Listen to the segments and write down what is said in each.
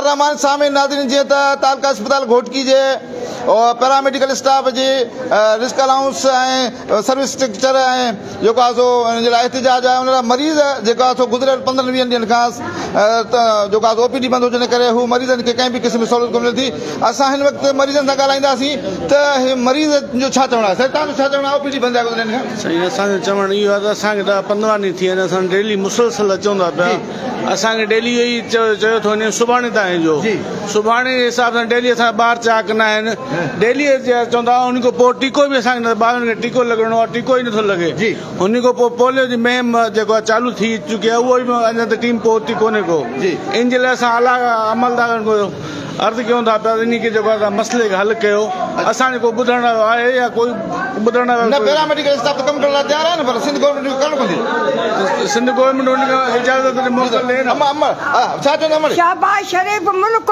रहमान सामिन नाज़रीन जी तालका अस्पताल घोटकी जे और पैरामेडिकल स्टाफ जी रिस्क अलाउंस सर्विस स्ट्रक्चर जो एहतजाज है उन मरीज़ जो गुज़रियल 15-20 ॾींहंनि खां जो ओपीडी बंद हुजण करे हू मरीज़नि खे कंहिं बि क़िस्म जी सहूलियत कोन मिले थी। असां हिन वक़्तु मरीज़नि सां ॻाल्हाईंदासीं त मरीज़ जो छा चवणो आहे। तव्हांजो छा चवणो आहे ओपीडी बंदि आहे गुज़रियल खां? साईं असांजो चवणु इहो आहे त असांखे 15 ॾींहं थी आहिनि असां डेली मुसलसल अचूं था पिया। असांखे डेली इहो ई चयो थो वञे सुभाणे ताईं जो सुभाणे जे हिसाब सां डेली असां ॿार चा कंदा आहिनि डेली चवंदा उन खां पोइ टीको बि असांखे ॿारनि खे टीको लॻणो आहे टीको ई नथो लॻे। उन खां पोइ पोलियो जी मुहिम जेको आहे चालू थी चुकी आहे उहो बि अञा त टीम पहुती कोन्हे को। इन जे लाइ असां आला अमलदारनि को अर्ज़ु कयूं था पिया इन खे जेको आहे मसइले खे हल कयो। असांखे को ॿुधण आहे या कोई ॿुधण पैरामेडिकल स्टाफ कमु करण लाइ तयारु आहे न पर सिंध गवर्नमेंट करणु पवंदी। सिंध गवर्नमेंट उन खां इजाज़त मोकिले छा चवंदा शाहबाज शरीफ़ मुल्क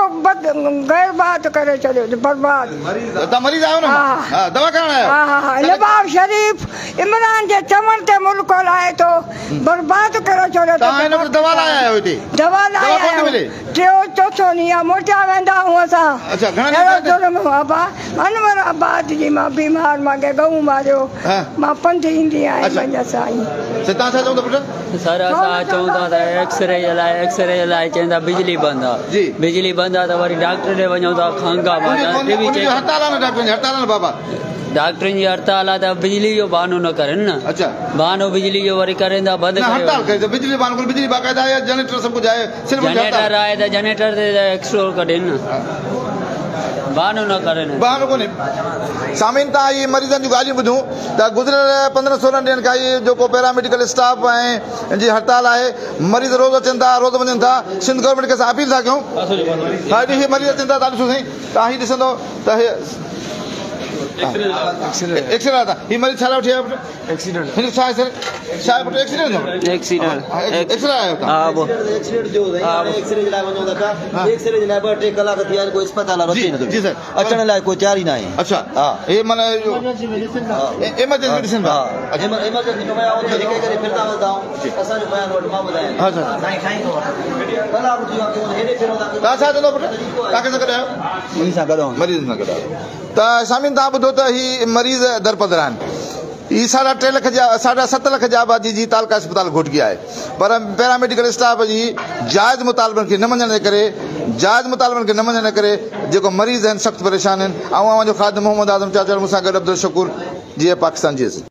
गैरबाद करे छॾियो बर्बाद। तव्हां मरीज़ आहियो न दवा करण आहियो? नवाब शरीफ़ इमरान जे चवण ते मुल्क हलाए थो बर्बाद करे छॾियो। तव्हां हिन वक़्तु दवा लाइ आया आहियो हिते? दवा लाइ टियों चौथों ॾींहुं आहे मोटिया वेंदा आहियूं असां। अनवर आबाद जी मां बीमार मूंखे गऊं मारियो मां पंधि ईंदी आहियां पंहिंजा साईं। तव्हां छा चवंदा पुटु? सर असां चऊं था त एक्सरे जे लाइ चवंदा बिजली बंदि आहे। बिजली बंदि आहे त वरी डॉक्टर ॾे वञूं था खंघा डॉक्टरनि जी हड़ताल आहे त बिजली जो बहानो न करनि न। बहानो बिजली जो वरी करनि था बंदि जनरेटर आहे त जनरेटर ते एक्सरो कढनि न बहानो न करनि बहानो कोन्हे। सामीन तव्हां इहे मरीज़नि जूं ॻाल्हियूं ॿुधूं त गुज़रियल 15-16 ॾींहंनि खां इहे जेको पैरामेडिकल स्टाफ ऐं जी हड़ताल आहे मरीज़ रोज़ अचनि था रोज़ वञनि था। सिंध गवर्नमेंट खे असां अपील था कयूं इहे मरीज़ अचनि था ॾाढो साईं तव्हां हीउ ॾिसंदो त एक्सीडेंट था ही मरीज़ छा वठी आया एक्सीडेंट हिन छा छा पुटु एक्सीडेंट एक्सीडेंट आयो एक्सीडेंट जो एक्सरे जे लाइ वञो था एक्सरे जे लाइ 2-3 कलाक थी विया कोई अस्पताल वारो अचे नथो। जी सर अचण लाइ कोई तयार ई न आहे। अच्छा हा हे माना इमरजेंसी मेडिसिन हा इमरजेंसी में आऊं त लिखे करे फिरदा वदा असां जो बयान वटि मां ॿुधायां। हा सर साईं साईं कलाक थी विया हेॾे फिरो था। तव्हां छा चवंदो पुटु? तव्हां सां गॾु आहियो? मुंहिंजे सां गॾु मरीज़ सां गॾु त सामीन तव्हां ॿुधो त ही मरीज़ दरपदर आहिनि। ही 3.5 लख जा 7.5 लख जी आबादी जी तालका अस्पताल घोटकी आहे पर पैरामेडिकल स्टाफ जी जायज़ मुतालबनि खे न मञण जे करे जेको मरीज़ आहिनि सख़्तु परेशान आहिनि। ऐं जो ख़ादिम मोहम्मद आज़म चाचा मूंसां गॾु अब्दुल शकूर जी पाकिस्तान जी।